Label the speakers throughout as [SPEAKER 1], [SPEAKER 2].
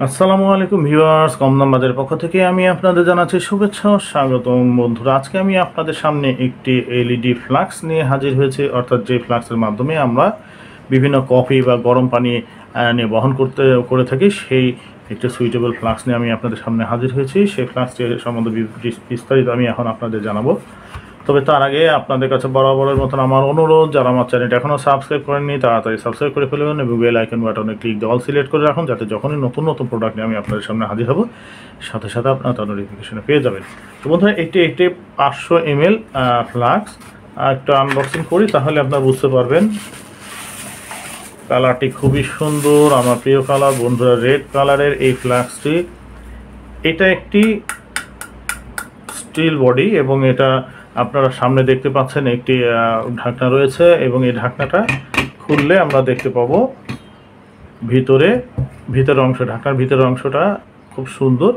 [SPEAKER 1] আসসালামু আলাইকুম ভিউয়ার্স, কম দাম বাজারের পক্ষ থেকে আমি আপনাদের জানাচ্ছি শুভেচ্ছা ও স্বাগতম। বন্ধুরা, আজকে আমি আপনাদের সামনে একটি এলইডি ফ্লাক্স নিয়ে হাজির হয়েছি, অর্থাৎ যে ফ্লাক্সের মাধ্যমে আমরা বিভিন্ন কফি বা গরম পানি নিয়ে বহন করে থাকি, সেই একটি সুইটেবল ফ্লাক্স নিয়ে আমি আপনাদের সামনে হাজির হয়েছি। সেই ফ্লাক্সটি সম্বন্ধে বিস্তারিত আমি এখন আপনাদের জানাবো। তবে তার আগে আপনাদের কাছে বরাবরের মতন আমার অনুরোধ, যারা আমার চ্যানেলটা এখনও সাবস্ক্রাইব করেননি তাড়াতাড়ি সাবস্ক্রাইব করে ফেলবেন এবং বেল আইকন বাটনে ক্লিক দিয়ে অল সিলেক্ট করে রাখুন, যাতে যখনই নতুন নতুন প্রোডাক্ট নিয়ে আমি আপনাদের সামনে হাজির হব সাথে সাথে আপনারা তার নোটিফিকেশনে পেয়ে যাবেন। তো বন্ধুরা, একটি 500 ml ফ্লাক্স একটা আনবক্সিং করি, তাহলে আপনারা বুঝতে পারবেন। কালারটি খুবই সুন্দর, আমার প্রিয় কালার বন্ধুরা, রেড কালারের এই ফ্লাক্সটি। এটা একটি স্টিল বডি এবং এটা আপনারা সামনে দেখতে পাচ্ছেন একটি ঢাকনা রয়েছে এবং এই ঢাকনাটা খুললে আমরা দেখতে পাবো ভিতরের অংশ, ঢাকনার ভিতরের অংশটা খুব সুন্দর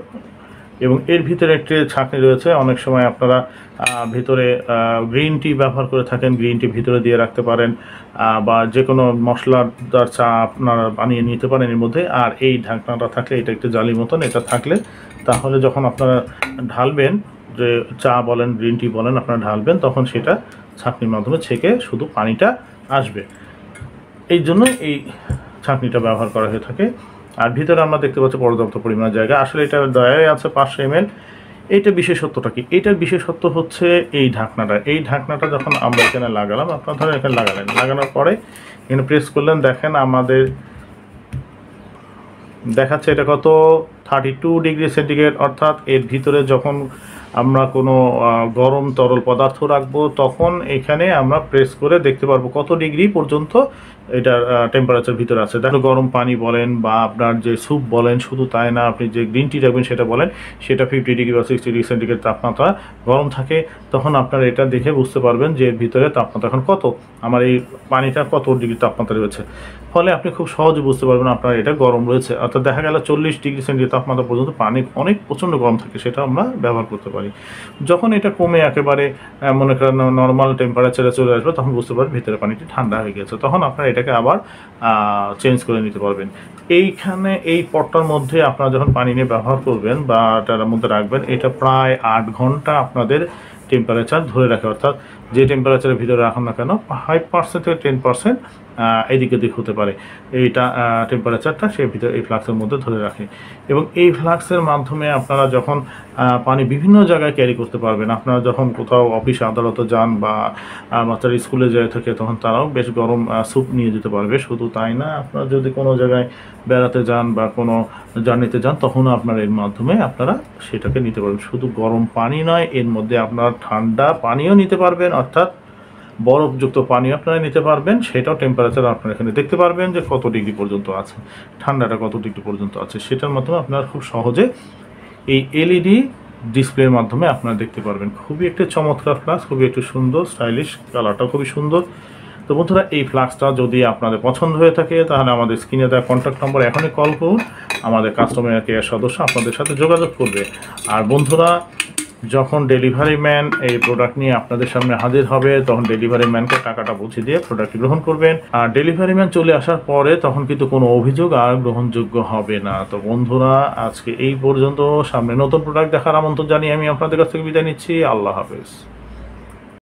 [SPEAKER 1] এবং এর ভিতরে একটি ছাঁকনি রয়েছে। অনেক সময় আপনারা ভিতরে গ্রিন টি ব্যবহার করে থাকেন, গ্রিন টি ভিতরে দিয়ে রাখতে পারেন, বা যে কোনো মশলাদার চা আপনারা বানিয়ে নিতে পারেন এর মধ্যে। আর এই ঢাকনাটা থাকলে, এটা একটু জালি মতন, এটা থাকলে তাহলে যখন আপনারা ঢালবেন, যে চা বলেন গ্রিন টি বলেন, আপনারা ঢালবেন, তখন সেটা ছাঁকনির মাধ্যমে ছেঁকে শুধু পানিটা আসবে। এই জন্য এই ছাঁকনিটা ব্যবহার করা হয়ে থাকে। আর ভিতরে আমরা দেখতে পাচ্ছি পর্যাপ্ত পরিমাণ জায়গা। আসলে এটা দয়ায় আছে 500 ml। এইটা বিশেষত্বটা কি? এইটার বিশেষত্ব হচ্ছে এই ঢাকনাটা। এই ঢাকনাটা যখন আমরা এখানে লাগালাম, আপনারা ধরেন এখানে লাগানোর পরে এখানে প্রেস করলেন, দেখেন আমাদের দেখাচ্ছে এটা কত 32 ডিগ্রি সেন্টিগ্রেড। অর্থাৎ এর ভিতরে যখন আমরা কোনো গরম তরল পদার্থ রাখবো, তখন এখানে আমরা প্রেস করে দেখতে পারবো কত ডিগ্রি পর্যন্ত এটার টেম্পারেচার ভিতরে আছে। দেখো, গরম পানি বলেন বা আপনার যে স্যুপ বলেন, শুধু তাই না, আপনি যে গ্রিন টি রাখবেন সেটা বলেন, সেটা 50 ডিগ্রি বা 60 ডিগ্রি সেন্টিগ্রেড তাপমাত্রা গরম থাকে। তখন আপনারা এটা দেখে বুঝতে পারবেন যে এর ভিতরে তাপমাত্রা এখন কত, আমার এই পানিটা কত ডিগ্রি তাপমাত্রা রয়েছে। ফলে আপনি খুব সহজে বুঝতে পারবেন আপনার এটা গরম রয়েছে। অর্থাৎ দেখা গেল 40 ডিগ্রি সেন্টিগ্রেড তাপমাত্রা পর্যন্ত পানি অনেক প্রচণ্ড গরম থাকে, সেটা আমরা ব্যবহার করতে পারি। যখন এটা কমে একেবারে মনে করেন নর্মাল টেম্পারেচারে চলে আসবে, তখন বুঝতে পারবেন ভিতরে পানিটি ঠান্ডা হয়ে গেছে। তখন আপনারা এটাকে আবার চেঞ্জ করে নিতে পারবেন। এইখানে এই পটটার মধ্যে আপনারা যখন পানি নিয়ে ব্যবহার করবেন বা এটার মধ্যে রাখবেন, এটা প্রায় 8 ঘন্টা আপনাদের টেম্পারেচার ধরে রাখে। অর্থাৎ যে টেম্পারেচারের ভিতরে রাখুন না কেন, 5% থেকে 10% এদিক ওদিক হতে পারে এইটা টেম্পারেচারটা, সেই ভিতরে এই ফ্লাক্সের মধ্যে ধরে রাখে। এবং এই ফ্লাক্সের মাধ্যমে আপনারা যখন পানি বিভিন্ন জায়গায় ক্যারি করতে পারবেন। আপনারা যখন কোথাও অফিসে আদালতে যান বা বাচ্চারা স্কুলে যায় থাকে, তখন তারাও বেশ গরম স্যুপ নিয়ে যেতে পারবে। শুধু তাই না, আপনারা যদি কোনো জায়গায় বেড়াতে যান বা কোনো জার্নিতে যান, তখনও আপনারা এর মাধ্যমে আপনারা সেটাকে নিতে পারবেন। শুধু গরম পানি নয়, এর মধ্যে আপনারা ঠান্ডা পানিও নিতে পারবেন, অর্থাৎ বরফযুক্ত পানি আপনারা নিতে পারবেন। সেটাও টেম্পারেচার আপনারা এখানে দেখতে পারবেন যে কত ডিগ্রি পর্যন্ত আছে, ঠান্ডাটা কত ডিগ্রি পর্যন্ত আছে। সেটার মাধ্যমে আপনারা খুব সহজে এই এলইডি ডিসপ্লের মাধ্যমে আপনারা দেখতে পারবেন। খুবই একটি চমৎকার ফ্লাক্স, খুবই একটু সুন্দর, স্টাইলিশ, কালারটাও খুবই সুন্দর। তো বন্ধুরা, এই ফ্লাক্সটা যদি আপনাদের পছন্দ হয়ে থাকে, তাহলে আমাদের স্ক্রিনে দেওয়া কন্ট্যাক্ট নম্বর এখনই কল করুন, আমাদের কাস্টমার কেয়ার সদস্য আপনাদের সাথে যোগাযোগ করবে। আর বন্ধুরা, যখন ডেলিভারি ম্যান এই প্রোডাক্ট নিয়ে আপনাদের সামনে হাজির হবে, তখন ডেলিভারি ম্যানকে টাকাটা বুঝিয়ে দিয়ে প্রোডাক্টটি গ্রহণ করবেন। আর ডেলিভারি ম্যান চলে আসার পরে তখন কিন্তু কোনো অভিযোগ আর গ্রহণযোগ্য হবে না। তো বন্ধুরা, আজকে এই পর্যন্ত। সামনে নতুন প্রোডাক্ট দেখার আমন্ত্রণ জানিয়ে আমি আপনাদের কাছ থেকে বিদায় নিচ্ছি। আল্লাহ হাফেজ।